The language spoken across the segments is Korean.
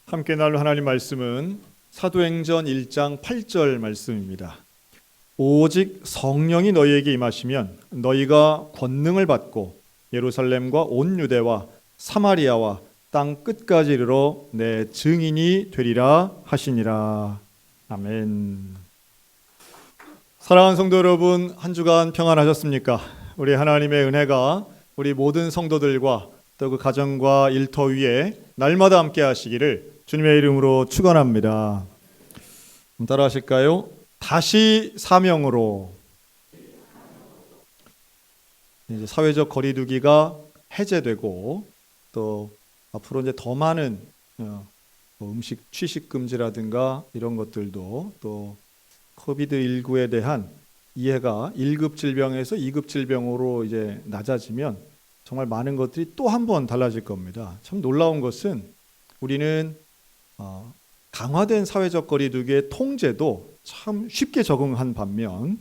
함께 나눌 하나님 말씀은 사도행전 1장 8절 말씀입니다. 오직 성령이 너희에게 임하시면 너희가 권능을 받고 예루살렘과 온 유대와 사마리아와 땅 끝까지 이르러 내 증인이 되리라 하시니라. 아멘. 사랑하는 성도 여러분, 한 주간 평안하셨습니까? 우리 하나님의 은혜가 우리 모든 성도들과 또 그 가정과 일터 위에 날마다 함께 하시기를 주님의 이름으로 축원합니다. 따라 하실까요? 다시 사명으로. 이제 사회적 거리두기가 해제되고 또 앞으로 이제 더 많은 음식 취식 금지라든가 이런 것들도 또 코비드19에 대한 이해가 1급 질병에서 2급 질병으로 이제 낮아지면 정말 많은 것들이 또 한 번 달라질 겁니다. 참 놀라운 것은 우리는 강화된 사회적 거리두기의 통제도 참 쉽게 적응한 반면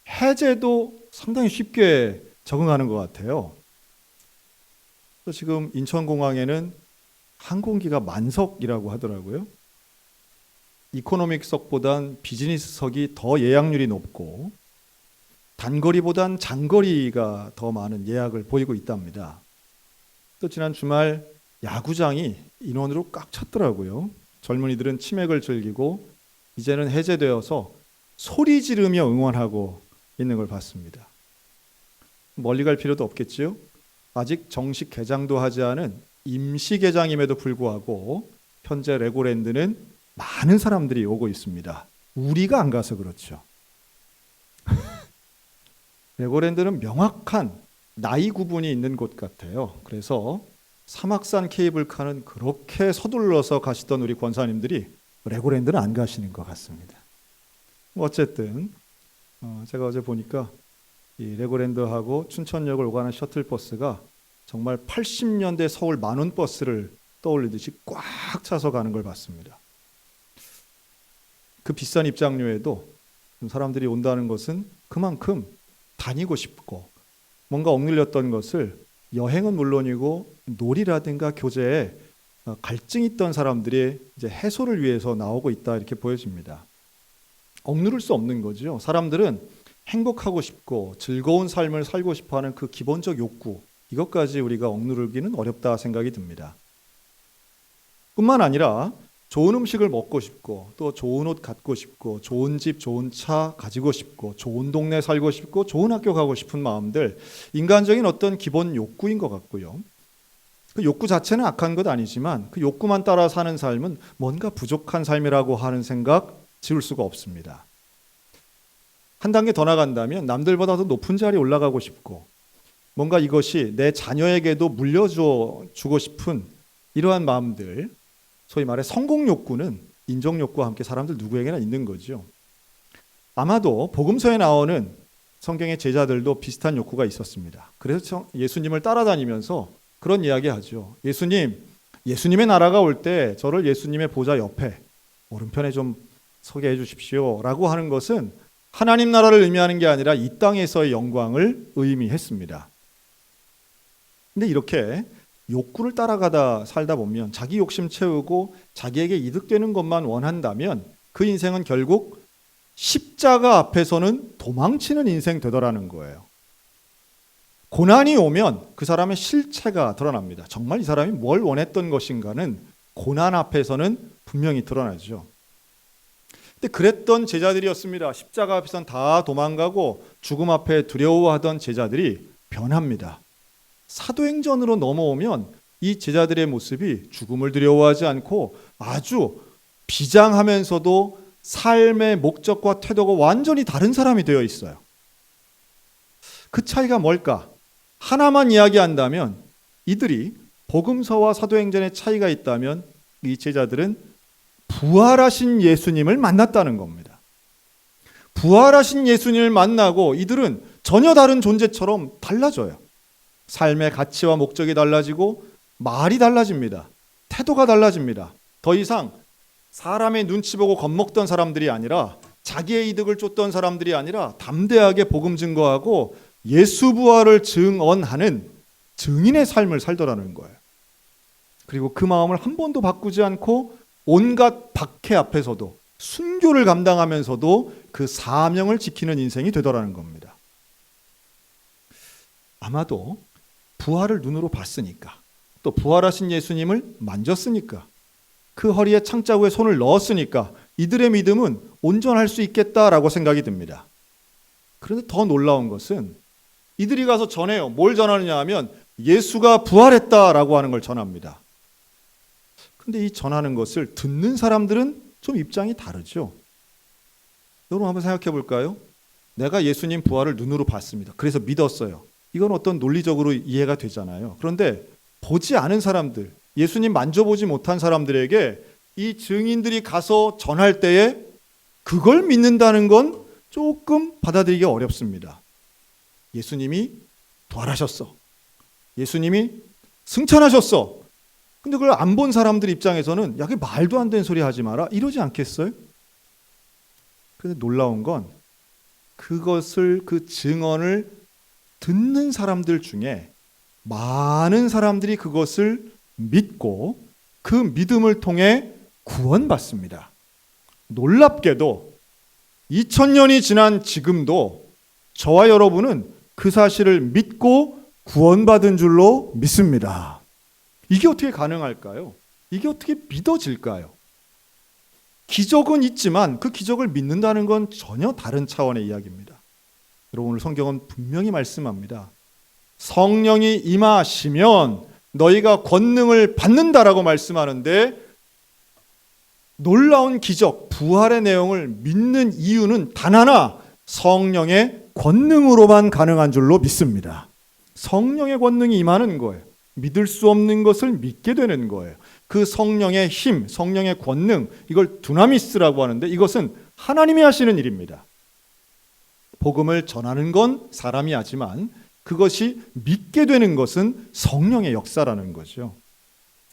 해제도 상당히 쉽게 적응하는 것 같아요. 지금 인천공항에는 항공기가 만석이라고 하더라고요. 이코노믹석보단 비즈니스석이 더 예약률이 높고 단거리보단 장거리가 더 많은 예약을 보이고 있답니다. 또 지난 주말 야구장이 인원으로 꽉 찼더라고요. 젊은이들은 치맥을 즐기고 이제는 해제되어서 소리 지르며 응원하고 있는 걸 봤습니다. 멀리 갈 필요도 없겠지요. 아직 정식 개장도 하지 않은 임시 개장임에도 불구하고 현재 레고랜드는 많은 사람들이 오고 있습니다. 우리가 안 가서 그렇죠. 레고랜드는 명확한 나이 구분이 있는 곳 같아요. 그래서 사막산 케이블카는 그렇게 서둘러서 가시던 우리 권사님들이 레고랜드는 안 가시는 것 같습니다. 어쨌든 제가 어제 보니까 이 레고랜드하고 춘천역을 오가는 셔틀버스가 정말 80년대 서울 만원버스를 떠올리듯이 꽉 차서 가는 걸 봤습니다. 그 비싼 입장료에도 사람들이 온다는 것은 그만큼 다니고 싶고 뭔가 억눌렸던 것을 여행은 물론이고 놀이라든가 교제에 갈증이 있던 사람들이 이제 해소를 위해서 나오고 있다 이렇게 보여집니다. 억누를 수 없는 거죠. 사람들은 행복하고 싶고 즐거운 삶을 살고 싶어하는 그 기본적 욕구 이것까지 우리가 억누르기는 어렵다 생각이 듭니다. 뿐만 아니라 좋은 음식을 먹고 싶고 또 좋은 옷 갖고 싶고 좋은 집 좋은 차 가지고 싶고 좋은 동네 살고 싶고 좋은 학교 가고 싶은 마음들 인간적인 어떤 기본 욕구인 것 같고요. 그 욕구 자체는 악한 것 아니지만 그 욕구만 따라 사는 삶은 뭔가 부족한 삶이라고 하는 생각 지울 수가 없습니다. 한 단계 더 나간다면 남들보다 더 높은 자리에 올라가고 싶고 뭔가 이것이 내 자녀에게도 물려주고 싶은 이러한 마음들 소위 말해 성공 욕구는 인정 욕구와 함께 사람들 누구에게나 있는 거죠. 아마도 복음서에 나오는 성경의 제자들도 비슷한 욕구가 있었습니다. 그래서 예수님을 따라다니면서 그런 이야기 하죠. 예수님의 나라가 올 때 저를 예수님의 보좌 옆에 오른편에 좀 서게 해 주십시오 라고 하는 것은 하나님 나라를 의미하는 게 아니라 이 땅에서의 영광을 의미했습니다. 근데 이렇게 욕구를 따라가다 살다 보면 자기 욕심 채우고 자기에게 이득되는 것만 원한다면 그 인생은 결국 십자가 앞에서는 도망치는 인생 되더라는 거예요. 고난이 오면 그 사람의 실체가 드러납니다. 정말 이 사람이 뭘 원했던 것인가는 고난 앞에서는 분명히 드러나죠. 근데 그랬던 제자들이었습니다. 십자가 앞에서는 다 도망가고 죽음 앞에 두려워하던 제자들이 변합니다. 사도행전으로 넘어오면 이 제자들의 모습이 죽음을 두려워하지 않고 아주 비장하면서도 삶의 목적과 태도가 완전히 다른 사람이 되어 있어요. 그 차이가 뭘까? 하나만 이야기한다면 이들이 복음서와 사도행전의 차이가 있다면 이 제자들은 부활하신 예수님을 만났다는 겁니다. 부활하신 예수님을 만나고 이들은 전혀 다른 존재처럼 달라져요. 삶의 가치와 목적이 달라지고 말이 달라집니다. 태도가 달라집니다. 더 이상 사람의 눈치 보고 겁먹던 사람들이 아니라 자기의 이득을 쫓던 사람들이 아니라 담대하게 복음 증거하고 예수 부활을 증언하는 증인의 삶을 살더라는 거예요. 그리고 그 마음을 한 번도 바꾸지 않고 온갖 박해 앞에서도 순교를 감당하면서도 그 사명을 지키는 인생이 되더라는 겁니다. 아마도 부활을 눈으로 봤으니까, 또 부활하신 예수님을 만졌으니까, 그 허리에 창자국에 손을 넣었으니까 이들의 믿음은 온전할 수 있겠다라고 생각이 듭니다. 그런데 더 놀라운 것은 이들이 가서 전해요. 뭘 전하느냐 하면 예수가 부활했다라고 하는 걸 전합니다. 근데 이 전하는 것을 듣는 사람들은 좀 입장이 다르죠. 여러분 한번 생각해 볼까요? 내가 예수님 부활을 눈으로 봤습니다. 그래서 믿었어요. 이건 어떤 논리적으로 이해가 되잖아요. 그런데 보지 않은 사람들, 예수님 만져보지 못한 사람들에게 이 증인들이 가서 전할 때에 그걸 믿는다는 건 조금 받아들이기 어렵습니다. 예수님이 부활하셨어. 예수님이 승천하셨어. 근데 그걸 안 본 사람들 입장에서는 야, 그게 말도 안 되는 소리 하지 마라. 이러지 않겠어요? 근데 놀라운 건 그것을, 그 증언을 듣는 사람들 중에 많은 사람들이 그것을 믿고 그 믿음을 통해 구원받습니다. 놀랍게도 2000년이 지난 지금도 저와 여러분은 그 사실을 믿고 구원받은 줄로 믿습니다. 이게 어떻게 가능할까요? 이게 어떻게 믿어질까요? 기적은 있지만 그 기적을 믿는다는 건 전혀 다른 차원의 이야기입니다. 여러분, 오늘 성경은 분명히 말씀합니다. 성령이 임하시면 너희가 권능을 받는다라고 말씀하는데, 놀라운 기적, 부활의 내용을 믿는 이유는 단 하나, 성령의 권능으로만 가능한 줄로 믿습니다. 성령의 권능이 임하는 거예요. 믿을 수 없는 것을 믿게 되는 거예요. 그 성령의 힘, 성령의 권능, 이걸 두나미스라고 하는데 이것은 하나님이 하시는 일입니다. 복음을 전하는 건 사람이 하지만 그것이 믿게 되는 것은 성령의 역사라는 거죠.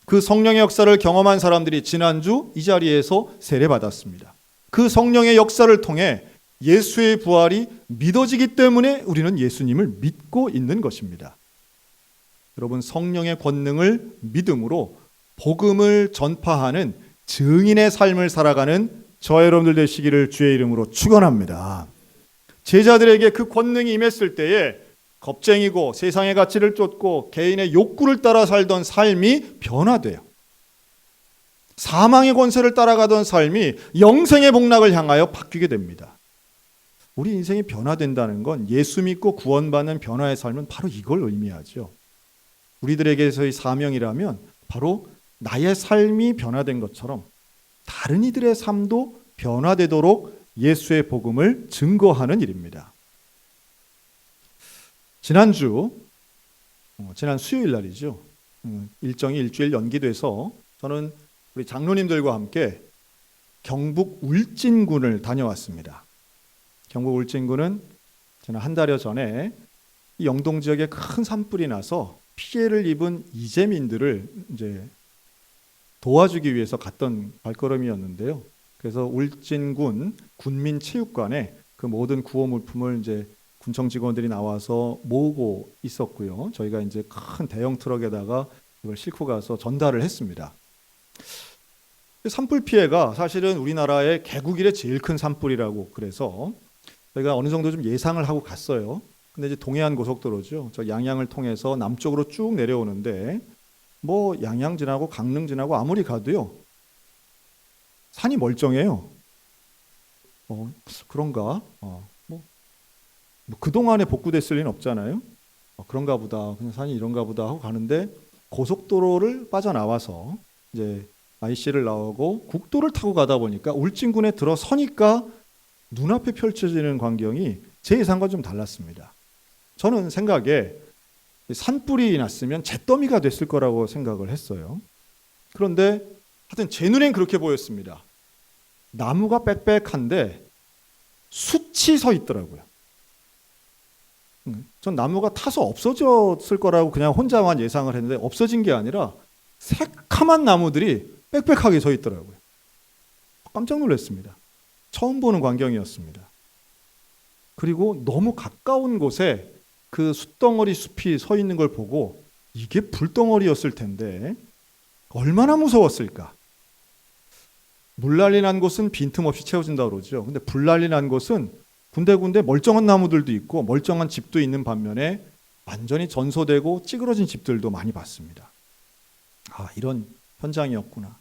그 성령의 역사를 경험한 사람들이 지난주 이 자리에서 세례받았습니다. 그 성령의 역사를 통해 예수의 부활이 믿어지기 때문에 우리는 예수님을 믿고 있는 것입니다. 여러분, 성령의 권능을 믿음으로 복음을 전파하는 증인의 삶을 살아가는 저와 여러분들 되시기를 주의 이름으로 축원합니다. 제자들에게 그 권능이 임했을 때에 겁쟁이고 세상의 가치를 쫓고 개인의 욕구를 따라 살던 삶이 변화돼요. 사망의 권세를 따라가던 삶이 영생의 복락을 향하여 바뀌게 됩니다. 우리 인생이 변화된다는 건, 예수 믿고 구원받는 변화의 삶은 바로 이걸 의미하죠. 우리들에게서의 사명이라면 바로 나의 삶이 변화된 것처럼 다른 이들의 삶도 변화되도록 예수의 복음을 증거하는 일입니다. 지난 수요일 날이죠. 일정이 일주일 연기돼서 저는 우리 장로님들과 함께 경북 울진군을 다녀왔습니다. 경북 울진군은 저는 한 달여 전에 이 영동 지역에 큰 산불이 나서 피해를 입은 이재민들을 이제 도와주기 위해서 갔던 발걸음이었는데요. 그래서 울진군 군민체육관에 그 모든 구호 물품을 이제 군청 직원들이 나와서 모으고 있었고요. 저희가 이제 큰 대형 트럭에다가 이걸 싣고 가서 전달을 했습니다. 산불 피해가 사실은 우리나라의 개국 이래 제일 큰 산불이라고, 그래서 저희가 어느 정도 좀 예상을 하고 갔어요. 근데 이제 동해안 고속도로죠. 저 양양을 통해서 남쪽으로 쭉 내려오는데 뭐 양양 지나고 강릉 지나고 아무리 가도요, 산이 멀쩡해요. 그런가? 뭐 그동안에 복구됐을 리는 없잖아요. 그런가 보다. 그냥 산이 이런가 보다 하고 가는데 고속도로를 빠져나와서 이제 IC를 나오고 국도를 타고 가다 보니까 울진군에 들어서니까 눈앞에 펼쳐지는 광경이 제 예상과 좀 달랐습니다. 저는 생각에 산불이 났으면 잿더미가 됐을 거라고 생각을 했어요. 그런데 하여튼 제 눈엔 그렇게 보였습니다. 나무가 빽빽한데 숯이 서 있더라고요. 전 나무가 타서 없어졌을 거라고 그냥 혼자만 예상을 했는데 없어진 게 아니라 새카만 나무들이 빽빽하게 서 있더라고요. 깜짝 놀랐습니다. 처음 보는 광경이었습니다. 그리고 너무 가까운 곳에 그 숯덩어리 숲이 서 있는 걸 보고 이게 불덩어리였을 텐데 얼마나 무서웠을까. 물난리 난 곳은 빈틈없이 채워진다고 그러죠. 근데 불난리 난 곳은 군데군데 멀쩡한 나무들도 있고 멀쩡한 집도 있는 반면에 완전히 전소되고 찌그러진 집들도 많이 봤습니다. 아, 이런 현장이었구나.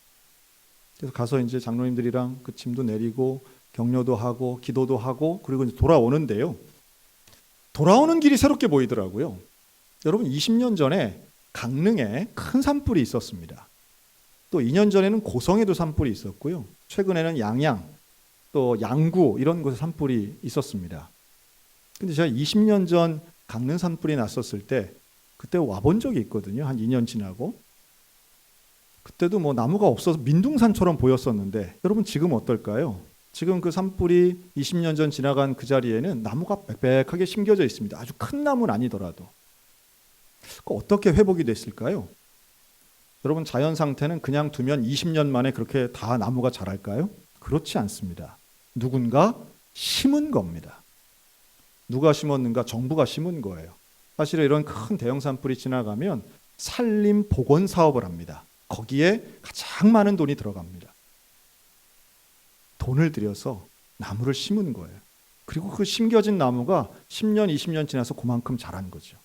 그래서 가서 이제 장로님들이랑 그 짐도 내리고 격려도 하고 기도도 하고 그리고 이제 돌아오는데요. 돌아오는 길이 새롭게 보이더라고요. 여러분 20년 전에 강릉에 큰 산불이 있었습니다. 또 2년 전에는 고성에도 산불이 있었고요. 최근에는 양양, 또 양구 이런 곳에 산불이 있었습니다. 근데 제가 20년 전 강릉 산불이 났었을 때 그때 와본 적이 있거든요. 한 2년 지나고. 그때도 뭐 나무가 없어서 민둥산처럼 보였었는데 여러분 지금 어떨까요? 지금 그 산불이 20년 전 지나간 그 자리에는 나무가 빽빽하게 심겨져 있습니다. 아주 큰 나무는 아니더라도. 어떻게 회복이 됐을까요? 여러분 자연 상태는 그냥 두면 20년 만에 그렇게 다 나무가 자랄까요? 그렇지 않습니다. 누군가 심은 겁니다. 누가 심었는가? 정부가 심은 거예요. 사실은 이런 큰 대형 산불이 지나가면 산림 복원 사업을 합니다. 거기에 가장 많은 돈이 들어갑니다. 돈을 들여서 나무를 심은 거예요. 그리고 그 심겨진 나무가 10년, 20년 지나서 그만큼 자란 거죠.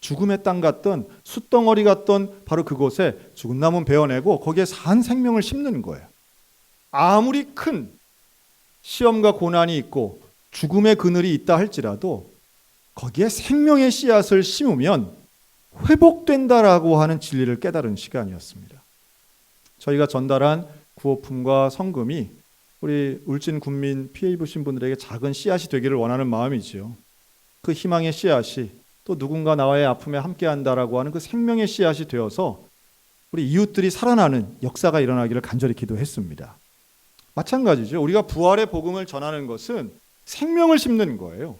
죽음의 땅 같던 숯덩어리 같던 바로 그곳에 죽은 나무는 베어내고 거기에 산 생명을 심는 거예요. 아무리 큰 시험과 고난이 있고 죽음의 그늘이 있다 할지라도 거기에 생명의 씨앗을 심으면 회복된다라고 하는 진리를 깨달은 시간이었습니다. 저희가 전달한 구호품과 성금이 우리 울진 군민 피해 입으신 분들에게 작은 씨앗이 되기를 원하는 마음이지요. 그 희망의 씨앗이 또 누군가 나와의 아픔에 함께한다라고 하는 그 생명의 씨앗이 되어서 우리 이웃들이 살아나는 역사가 일어나기를 간절히 기도했습니다. 마찬가지죠. 우리가 부활의 복음을 전하는 것은 생명을 심는 거예요.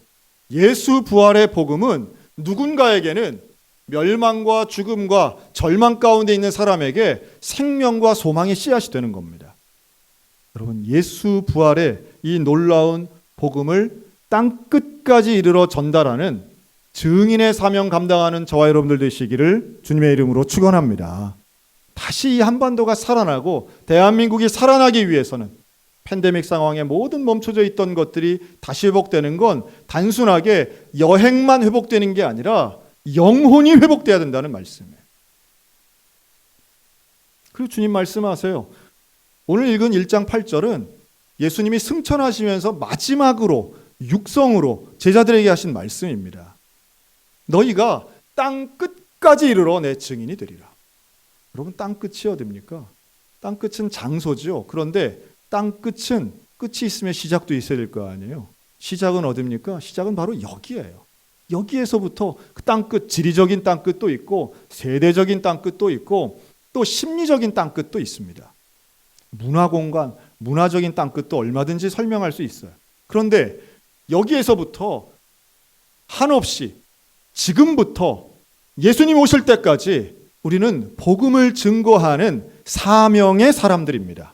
예수 부활의 복음은 누군가에게는 멸망과 죽음과 절망 가운데 있는 사람에게 생명과 소망의 씨앗이 되는 겁니다. 여러분 예수 부활의 이 놀라운 복음을 땅 끝까지 이르러 전달하는 증인의 사명 감당하는 저와 여러분들 되시기를 주님의 이름으로 축원합니다. 다시 이 한반도가 살아나고 대한민국이 살아나기 위해서는 팬데믹 상황에 모든 멈춰져 있던 것들이 다시 회복되는 건 단순하게 여행만 회복되는 게 아니라 영혼이 회복돼야 된다는 말씀이에요. 그리고 주님 말씀하세요. 오늘 읽은 1장 8절은 예수님이 승천하시면서 마지막으로 육성으로 제자들에게 하신 말씀입니다. 너희가 땅 끝까지 이르러 내 증인이 되리라. 여러분 땅 끝이 어딥니까? 땅 끝은 장소죠. 그런데 땅 끝은 끝이 있으면 시작도 있어야 될 거 아니에요. 시작은 어딥니까? 시작은 바로 여기예요. 여기에서부터 그 땅 끝, 지리적인 땅 끝도 있고 세대적인 땅 끝도 있고 또 심리적인 땅 끝도 있습니다. 문화 공간, 문화적인 땅 끝도 얼마든지 설명할 수 있어요. 그런데 여기에서부터 한없이 지금부터 예수님 오실 때까지 우리는 복음을 증거하는 사명의 사람들입니다.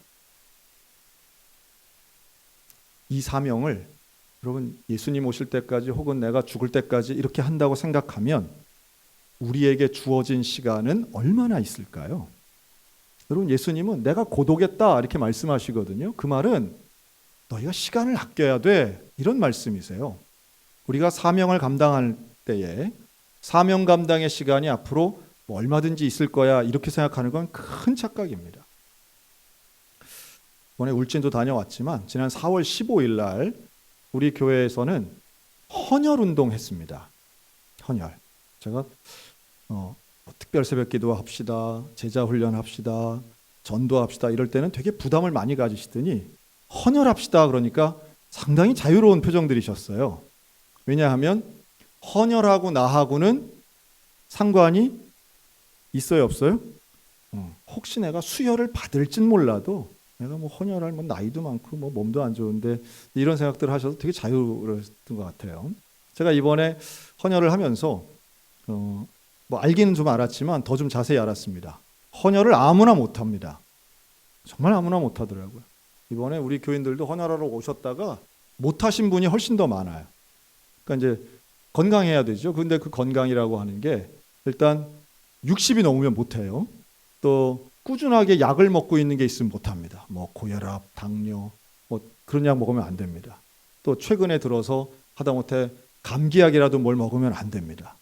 이 사명을 여러분 예수님 오실 때까지 혹은 내가 죽을 때까지 이렇게 한다고 생각하면 우리에게 주어진 시간은 얼마나 있을까요? 여러분 예수님은 내가 고독했다 이렇게 말씀하시거든요. 그 말은 너희가 시간을 아껴야 돼 이런 말씀이세요. 우리가 사명을 감당할 때에 사명 감당의 시간이 앞으로 뭐 얼마든지 있을 거야 이렇게 생각하는 건 큰 착각입니다. 이번에 울진도 다녀왔지만 지난 4월 15일 날 우리 교회에서는 헌혈운동 했습니다. 헌혈. 제가 특별 새벽 기도 합시다. 제자 훈련 합시다. 전도합시다. 이럴 때는 되게 부담을 많이 가지시더니 헌혈합시다 그러니까 상당히 자유로운 표정들이셨어요. 왜냐하면 헌혈하고 나하고는 상관이 있어요, 없어요? 혹시 내가 수혈을 받을진 몰라도 내가 뭐 헌혈할 뭐 나이도 많고 뭐 몸도 안 좋은데 이런 생각들을 하셔서 되게 자유로웠던 것 같아요. 제가 이번에 헌혈을 하면서 뭐 알기는 좀 알았지만 더 좀 자세히 알았습니다. 헌혈을 아무나 못합니다. 정말 아무나 못하더라고요. 이번에 우리 교인들도 헌혈하러 오셨다가 못하신 분이 훨씬 더 많아요. 그러니까 이제 건강해야 되죠. 근데 그 건강이라고 하는 게 일단 60이 넘으면 못해요. 또 꾸준하게 약을 먹고 있는 게 있으면 못합니다. 뭐 고혈압, 당뇨, 뭐 그런 약 먹으면 안 됩니다. 또 최근에 들어서 하다못해 감기약이라도 뭘 먹으면 안 됩니다.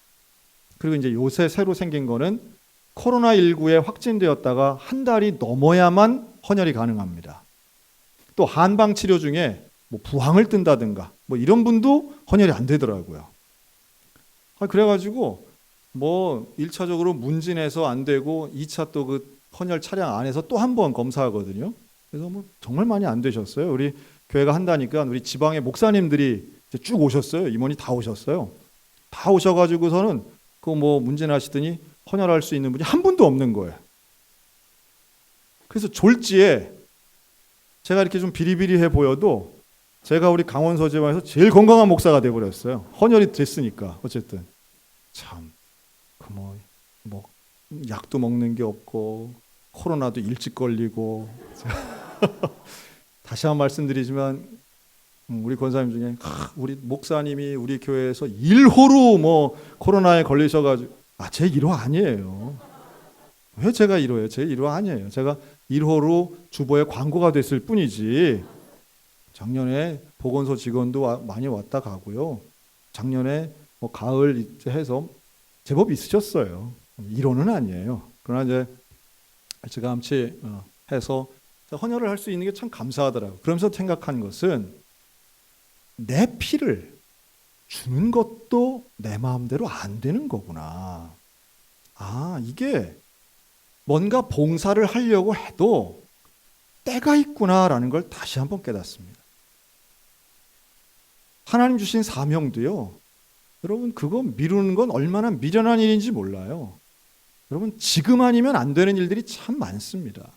그리고 이제 요새 새로 생긴 거는 코로나19에 확진되었다가 한 달이 넘어야만 헌혈이 가능합니다. 또 한방 치료 중에 뭐 부항을 뜬다든가 뭐 이런 분도 헌혈이 안 되더라고요. 그래가지고 뭐 1차적으로 문진해서 안 되고 2차 또 그 헌혈 차량 안에서 또 한 번 검사하거든요. 그래서 뭐 정말 많이 안 되셨어요. 우리 교회가 한다니까 우리 지방의 목사님들이 쭉 오셨어요. 임원이 다 오셨어요. 다 오셔가지고서는 그 뭐 문진하시더니 헌혈할 수 있는 분이 한 분도 없는 거예요. 그래서 졸지에 제가 이렇게 좀 비리비리해 보여도 제가 우리 강원 서지방에서 제일 건강한 목사가 돼버렸어요. 헌혈이 됐으니까. 어쨌든 참 그 뭐 약도 먹는 게 없고 코로나도 일찍 걸리고 다시 한번 말씀드리지만 우리 권사님 중에 우리 목사님이 우리 교회에서 1호로 뭐 코로나에 걸리셔가지고 제 1호 아니에요. 왜 제가 1호예요? 제 1호 아니에요. 제가 1호로 주보에 광고가 됐을 뿐이지. 작년에 보건소 직원도 많이 왔다 가고요. 작년에 뭐 가을 해서 제법 있으셨어요. 1호는 아니에요. 그러나 이제 제가 암치 해서 헌혈을 할 수 있는 게 참 감사하더라고요. 그러면서 생각한 것은 내 피를 주는 것도 내 마음대로 안 되는 거구나. 이게 뭔가 봉사를 하려고 해도 때가 있구나라는 걸 다시 한번 깨닫습니다. 하나님 주신 사명도요. 여러분 그거 미루는 건 얼마나 미련한 일인지 몰라요. 여러분 지금 아니면 안 되는 일들이 참 많습니다.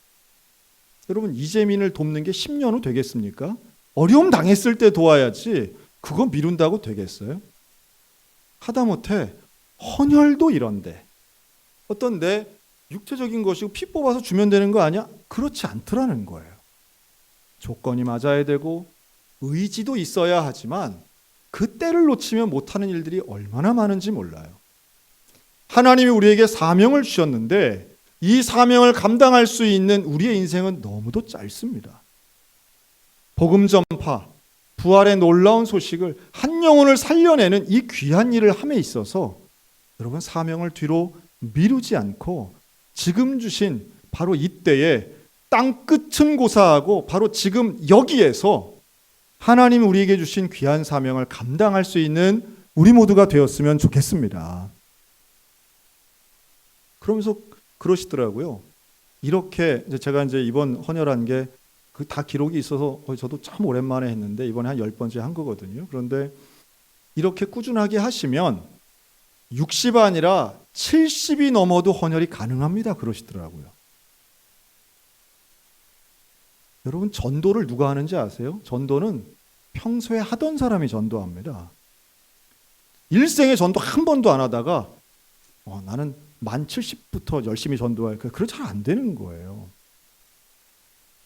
여러분 이재민을 돕는 게 10년 후 되겠습니까? 어려움 당했을 때 도와야지 그거 미룬다고 되겠어요? 하다못해 헌혈도 이런데 어떤 내 육체적인 것이고 피 뽑아서 주면 되는 거 아니야? 그렇지 않더라는 거예요. 조건이 맞아야 되고 의지도 있어야 하지만 그 때를 놓치면 못하는 일들이 얼마나 많은지 몰라요. 하나님이 우리에게 사명을 주셨는데 이 사명을 감당할 수 있는 우리의 인생은 너무도 짧습니다. 복음 전파, 부활의 놀라운 소식을 한 영혼을 살려내는 이 귀한 일을 함에 있어서 여러분 사명을 뒤로 미루지 않고 지금 주신 바로 이때에 땅 끝은 고사하고 바로 지금 여기에서 하나님 우리에게 주신 귀한 사명을 감당할 수 있는 우리 모두가 되었으면 좋겠습니다. 그러면서 그러시더라고요. 이렇게 제가 이제 이번 헌혈한 게 그 다 기록이 있어서 저도 참 오랜만에 했는데 이번에 한 10번째 한 거거든요. 그런데 이렇게 꾸준하게 하시면 60 아니라 70이 넘어도 헌혈이 가능합니다. 그러시더라고요. 여러분 전도를 누가 하는지 아세요? 전도는 평소에 하던 사람이 전도합니다. 일생에 전도 한 번도 안 하다가 나는 만 70부터 열심히 전도할 거야. 그거 잘 안 되는 거예요.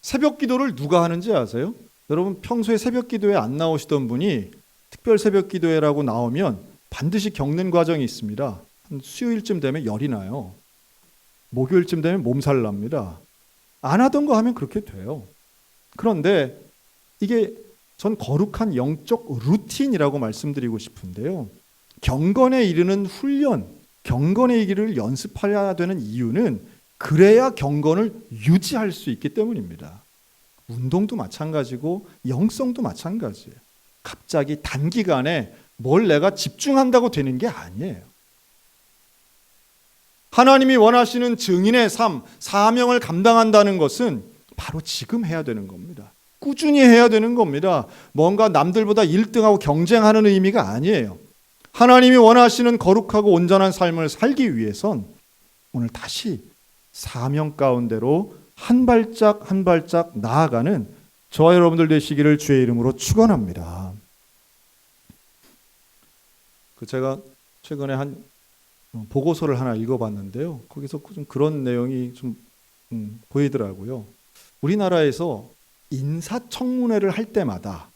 새벽 기도를 누가 하는지 아세요? 여러분 평소에 새벽 기도에 안 나오시던 분이 특별 새벽 기도회라고 나오면 반드시 겪는 과정이 있습니다. 한 수요일쯤 되면 열이 나요. 목요일쯤 되면 몸살 납니다. 안 하던 거 하면 그렇게 돼요. 그런데 이게 전 거룩한 영적 루틴이라고 말씀드리고 싶은데요. 경건에 이르는 훈련, 경건의 길을 연습해야 되는 이유는 그래야 경건을 유지할 수 있기 때문입니다. 운동도 마찬가지고 영성도 마찬가지예요. 갑자기 단기간에 뭘 내가 집중한다고 되는 게 아니에요. 하나님이 원하시는 증인의 삶, 사명을 감당한다는 것은 바로 지금 해야 되는 겁니다. 꾸준히 해야 되는 겁니다. 뭔가 남들보다 1등하고 경쟁하는 의미가 아니에요. 하나님이 원하시는 거룩하고 온전한 삶을 살기 위해선 오늘 다시 사명 가운데로 한 발짝 한 발짝 나아가는 저와 여러분들 되시기를 주의 이름으로 축원합니다. 제가 최근에 한 보고서를 하나 읽어봤는데요. 거기서 좀 그런 내용이 좀 보이더라고요. 우리나라에서 인사청문회를 할 때마다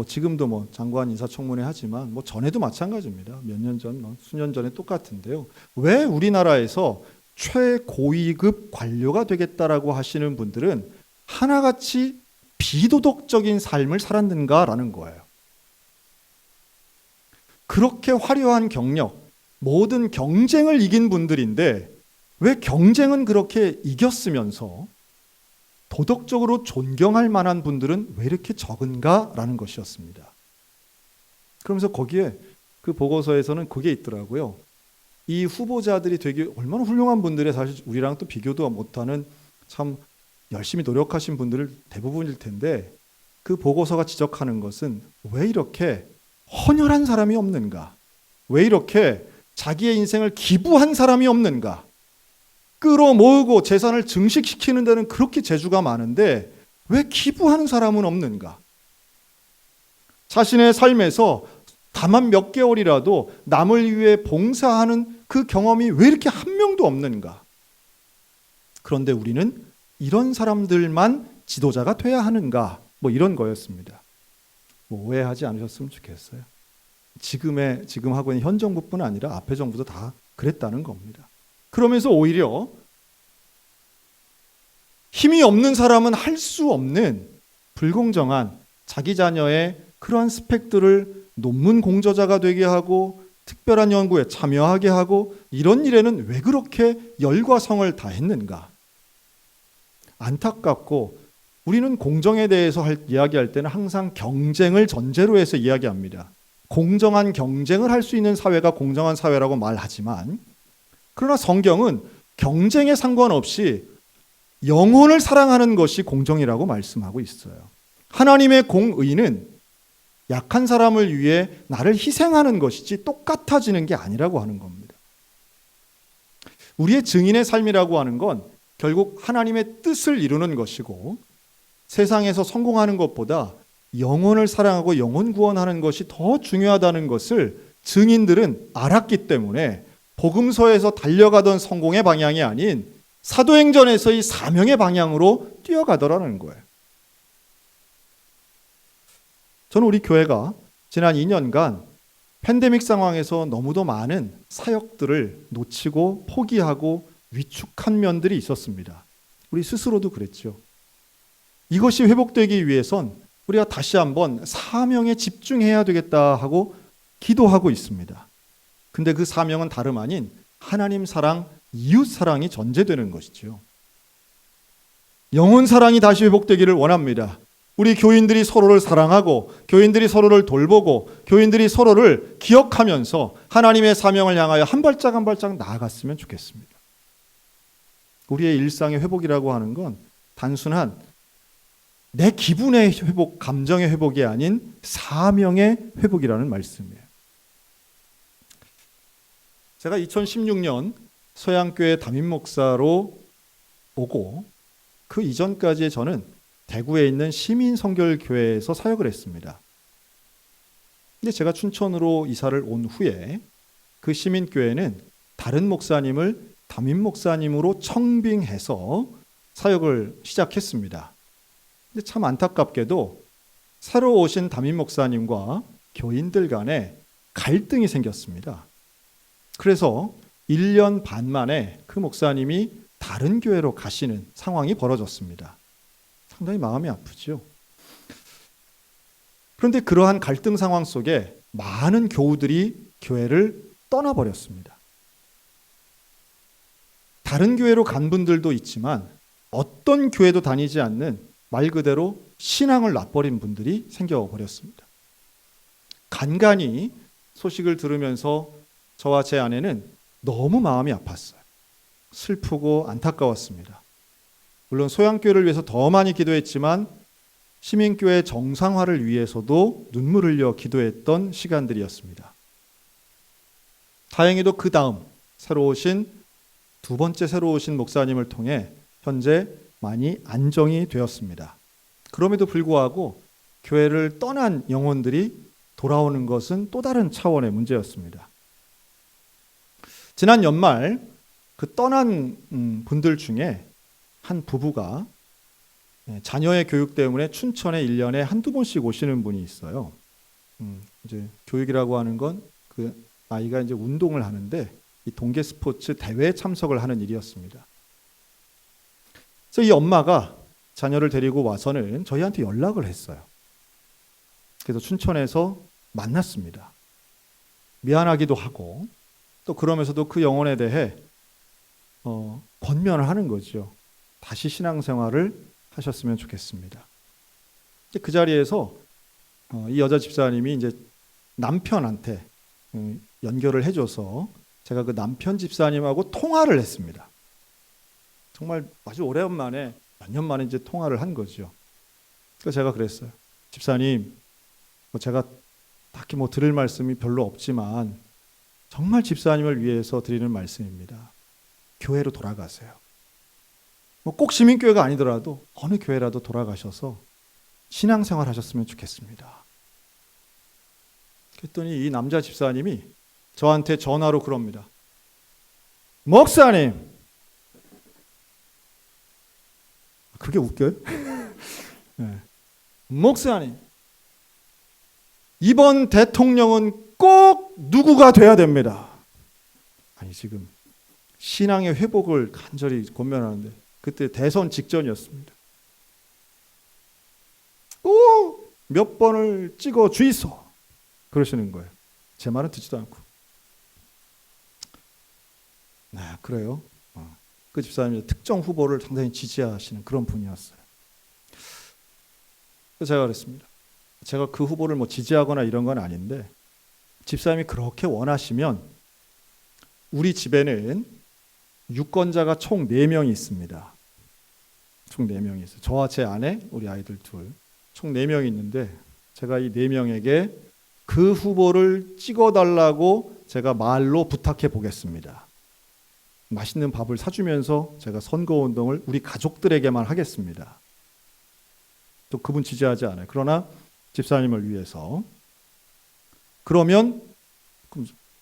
지금도 장관 인사청문회 하지만 전에도 마찬가지입니다. 몇 년 전, 수년 전에 똑같은데요. 왜 우리나라에서 최고위급 관료가 되겠다라고 하시는 분들은 하나같이 비도덕적인 삶을 살았는가라는 거예요. 그렇게 화려한 경력, 모든 경쟁을 이긴 분들인데 왜 경쟁은 그렇게 이겼으면서 도덕적으로 존경할 만한 분들은 왜 이렇게 적은가라는 것이었습니다. 그러면서 거기에 그 보고서에서는 그게 있더라고요. 이 후보자들이 되게 얼마나 훌륭한 분들의 사실 우리랑 또 비교도 못하는 참 열심히 노력하신 분들 대부분일 텐데 그 보고서가 지적하는 것은 왜 이렇게 헌혈한 사람이 없는가? 왜 이렇게 자기의 인생을 기부한 사람이 없는가? 끌어모으고 재산을 증식시키는 데는 그렇게 재주가 많은데 왜 기부하는 사람은 없는가? 자신의 삶에서 다만 몇 개월이라도 남을 위해 봉사하는 그 경험이 왜 이렇게 한 명도 없는가? 그런데 우리는 이런 사람들만 지도자가 돼야 하는가? 뭐 이런 거였습니다. 뭐 오해하지 않으셨으면 좋겠어요. 지금 하고 있는 현 정부뿐 아니라 앞에 정부도 다 그랬다는 겁니다. 그러면서 오히려 힘이 없는 사람은 할 수 없는 불공정한 자기 자녀의 그러한 스펙들을 논문 공저자가 되게 하고 특별한 연구에 참여하게 하고 이런 일에는 왜 그렇게 열과 성을 다했는가? 안타깝고 우리는 공정에 대해서 이야기할 때는 항상 경쟁을 전제로 해서 이야기합니다. 공정한 경쟁을 할 수 있는 사회가 공정한 사회라고 말하지만 그러나 성경은 경쟁에 상관없이 영혼을 사랑하는 것이 공정이라고 말씀하고 있어요. 하나님의 공의는 약한 사람을 위해 나를 희생하는 것이지 똑같아지는 게 아니라고 하는 겁니다. 우리의 증인의 삶이라고 하는 건 결국 하나님의 뜻을 이루는 것이고 세상에서 성공하는 것보다 영혼을 사랑하고 영혼 구원하는 것이 더 중요하다는 것을 증인들은 알았기 때문에 복음서에서 달려가던 성공의 방향이 아닌 사도행전에서의 사명의 방향으로 뛰어가더라는 거예요. 저는 우리 교회가 지난 2년간 팬데믹 상황에서 너무도 많은 사역들을 놓치고 포기하고 위축한 면들이 있었습니다. 우리 스스로도 그랬죠. 이것이 회복되기 위해선 우리가 다시 한번 사명에 집중해야 되겠다 하고 기도하고 있습니다. 근데 그 사명은 다름 아닌 하나님 사랑, 이웃 사랑이 전제되는 것이죠. 영혼 사랑이 다시 회복되기를 원합니다. 우리 교인들이 서로를 사랑하고 교인들이 서로를 돌보고 교인들이 서로를 기억하면서 하나님의 사명을 향하여 한 발짝 한 발짝 나아갔으면 좋겠습니다. 우리의 일상의 회복이라고 하는 건 단순한 내 기분의 회복, 감정의 회복이 아닌 사명의 회복이라는 말씀이에요. 제가 2016년 서양교회 담임 목사로 오고 그 이전까지 저는 대구에 있는 시민성결교회에서 사역을 했습니다. 근데 제가 춘천으로 이사를 온 후에 그 시민교회는 다른 목사님을 담임 목사님으로 청빙해서 사역을 시작했습니다. 근데 참 안타깝게도 새로 오신 담임 목사님과 교인들 간에 갈등이 생겼습니다. 그래서 1년 반 만에 그 목사님이 다른 교회로 가시는 상황이 벌어졌습니다. 상당히 마음이 아프죠. 그런데 그러한 갈등 상황 속에 많은 교우들이 교회를 떠나버렸습니다. 다른 교회로 간 분들도 있지만 어떤 교회도 다니지 않는 말 그대로 신앙을 놔버린 분들이 생겨버렸습니다. 간간히 소식을 들으면서 저와 제 아내는 너무 마음이 아팠어요. 슬프고 안타까웠습니다. 물론 소양교회를 위해서 더 많이 기도했지만 시민교회 정상화를 위해서도 눈물을 흘려 기도했던 시간들이었습니다. 다행히도 그 다음 두 번째 새로 오신 목사님을 통해 현재 많이 안정이 되었습니다. 그럼에도 불구하고 교회를 떠난 영혼들이 돌아오는 것은 또 다른 차원의 문제였습니다. 지난 연말 그 떠난 분들 중에 한 부부가 자녀의 교육 때문에 춘천에 1년에 한두 번씩 오시는 분이 있어요. 이제 교육이라고 하는 건 그 아이가 이제 운동을 하는데 이 동계 스포츠 대회에 참석을 하는 일이었습니다. 그래서 이 엄마가 자녀를 데리고 와서는 저희한테 연락을 했어요. 그래서 춘천에서 만났습니다. 미안하기도 하고 또 그러면서도 그 영혼에 대해 권면을 하는 거죠. 다시 신앙생활을 하셨으면 좋겠습니다. 그 자리에서 이 여자 집사님이 이제 남편한테 연결을 해줘서 제가 그 남편 집사님하고 통화를 했습니다. 정말 아주 오랜만에 몇 년 만에 이제 통화를 한 거죠. 그래서 제가 그랬어요. 집사님, 제가 딱히 들을 말씀이 별로 없지만 정말 집사님을 위해서 드리는 말씀입니다. 교회로 돌아가세요. 꼭 시민교회가 아니더라도 어느 교회라도 돌아가셔서 신앙생활 하셨으면 좋겠습니다. 그랬더니 이 남자 집사님이 저한테 전화로 그럽니다. 목사님! 그게 웃겨요? 네. 목사님, 이번 대통령은 꼭 누구가 돼야 됩니다. 아니 지금 신앙의 회복을 간절히 권면하는데 그때 대선 직전이었습니다. 꼭 몇 번을 찍어 주이소 그러시는 거예요. 제 말은 듣지도 않고. 네, 그래요. 그 집사님이 특정 후보를 상당히 지지하시는 그런 분이었어요. 그래서 제가 그랬습니다. 제가 그 후보를 지지하거나 이런 건 아닌데 집사님이 그렇게 원하시면 우리 집에는 유권자가 총 4명이 있습니다. 총 4명이 있어요. 저와 제 아내, 우리 아이들 둘. 총 4명이 있는데 제가 이 4명에게 그 후보를 찍어달라고 제가 말로 부탁해 보겠습니다. 맛있는 밥을 사주면서 제가 선거운동을 우리 가족들에게만 하겠습니다. 또 그분 지지하지 않아요. 그러나 집사님을 위해서. 그러면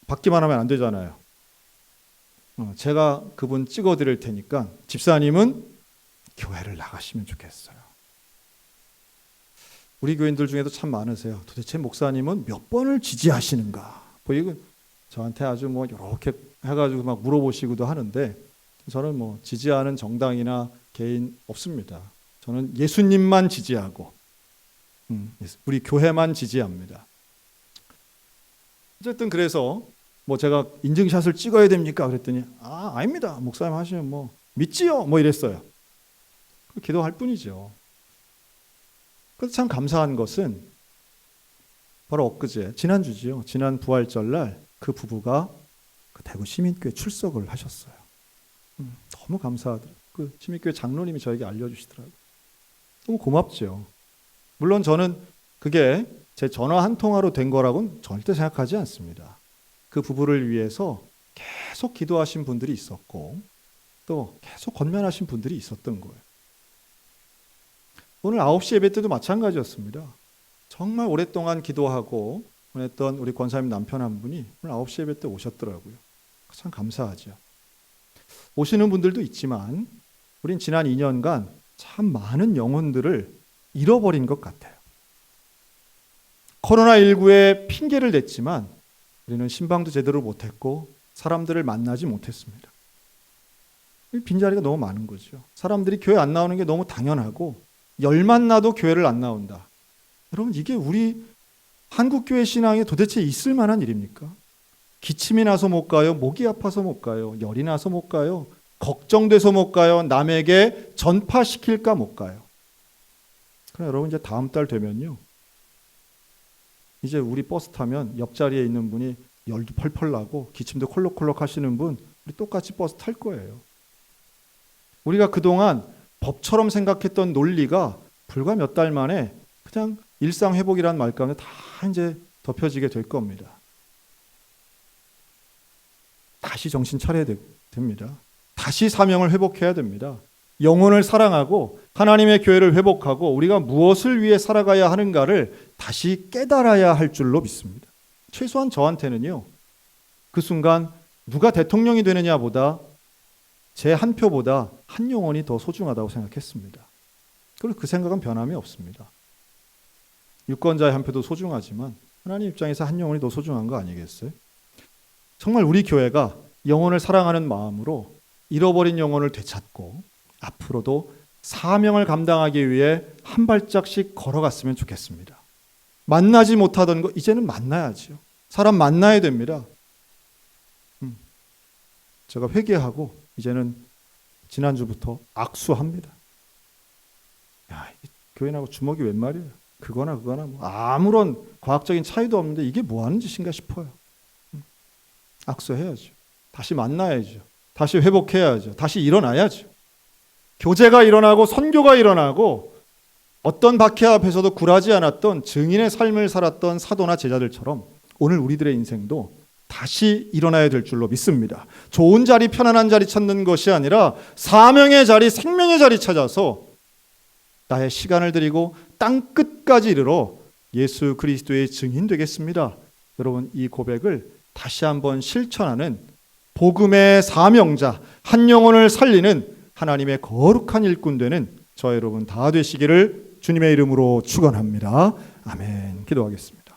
받기만 하면 안 되잖아요. 제가 그분 찍어드릴 테니까 집사님은 교회를 나가시면 좋겠어요. 우리 교인들 중에도 참 많으세요. 도대체 목사님은 몇 번을 지지하시는가? 이건 저한테 아주 이렇게 해가지고 막 물어보시기도 하는데 저는 지지하는 정당이나 개인 없습니다. 저는 예수님만 지지하고 우리 교회만 지지합니다. 어쨌든 그래서 제가 인증샷을 찍어야 됩니까? 그랬더니 아닙니다. 목사님 하시면 믿지요. 이랬어요. 기도할 뿐이죠. 그래서 참 감사한 것은 바로 엊그제 지난주지요. 지난 부활절날 그 부부가 그 대구 시민교회 출석을 하셨어요. 너무 감사하더라고요. 그 시민교회 장로님이 저에게 알려주시더라고요. 너무 고맙죠. 물론 저는 그게 제 전화 한 통화로 된 거라고는 절대 생각하지 않습니다. 그 부부를 위해서 계속 기도하신 분들이 있었고 또 계속 권면하신 분들이 있었던 거예요. 오늘 9시 예배 때도 마찬가지였습니다. 정말 오랫동안 기도하고 보냈던 우리 권사님 남편 한 분이 오늘 9시 예배 때 오셨더라고요. 참 감사하죠. 오시는 분들도 있지만 우린 지난 2년간 참 많은 영혼들을 잃어버린 것 같아요. 코로나19에 핑계를 댔지만 우리는 신방도 제대로 못했고 사람들을 만나지 못했습니다. 빈자리가 너무 많은 거죠. 사람들이 교회 안 나오는 게 너무 당연하고 열만 나도 교회를 안 나온다. 여러분 이게 우리 한국교회 신앙에 도대체 있을 만한 일입니까? 기침이 나서 못 가요. 목이 아파서 못 가요. 열이 나서 못 가요. 걱정돼서 못 가요. 남에게 전파시킬까 못 가요. 그럼 여러분 이제 다음 달 되면요. 이제 우리 버스 타면 옆자리에 있는 분이 열도 펄펄 나고 기침도 콜록콜록 하시는 분 우리 똑같이 버스 탈 거예요. 우리가 그동안 법처럼 생각했던 논리가 불과 몇 달 만에 그냥 일상회복이라는 말 가운데 다 이제 덮여지게 될 겁니다. 다시 정신 차려야 됩니다. 다시 사명을 회복해야 됩니다. 영혼을 사랑하고 하나님의 교회를 회복하고 우리가 무엇을 위해 살아가야 하는가를 다시 깨달아야 할 줄로 믿습니다. 최소한 저한테는요. 그 순간 누가 대통령이 되느냐보다 제 한 표보다 한 영혼이 더 소중하다고 생각했습니다. 그리고 그 생각은 변함이 없습니다. 유권자의 한 표도 소중하지만 하나님 입장에서 한 영혼이 더 소중한 거 아니겠어요? 정말 우리 교회가 영혼을 사랑하는 마음으로 잃어버린 영혼을 되찾고 앞으로도 사명을 감당하기 위해 한 발짝씩 걸어갔으면 좋겠습니다. 만나지 못하던 거 이제는 만나야지요. 사람 만나야 됩니다. 제가 회개하고 이제는 지난주부터 악수합니다. 야, 교회 나고 주먹이 웬 말이에요. 그거나 뭐 아무런 과학적인 차이도 없는데 이게 뭐 하는 짓인가 싶어요. 악수해야죠. 다시 만나야죠. 다시 회복해야죠. 다시 일어나야죠. 교제가 일어나고 선교가 일어나고 어떤 박해 앞에서도 굴하지 않았던 증인의 삶을 살았던 사도나 제자들처럼 오늘 우리들의 인생도 다시 일어나야 될 줄로 믿습니다. 좋은 자리, 편안한 자리 찾는 것이 아니라 사명의 자리, 생명의 자리 찾아서 나의 시간을 드리고 땅 끝까지 이르러 예수 그리스도의 증인 되겠습니다. 여러분, 이 고백을 다시 한번 실천하는 복음의 사명자, 한 영혼을 살리는 하나님의 거룩한 일꾼 되는 저 여러분 다 되시기를 주님의 이름으로 축원합니다. 아멘. 기도하겠습니다.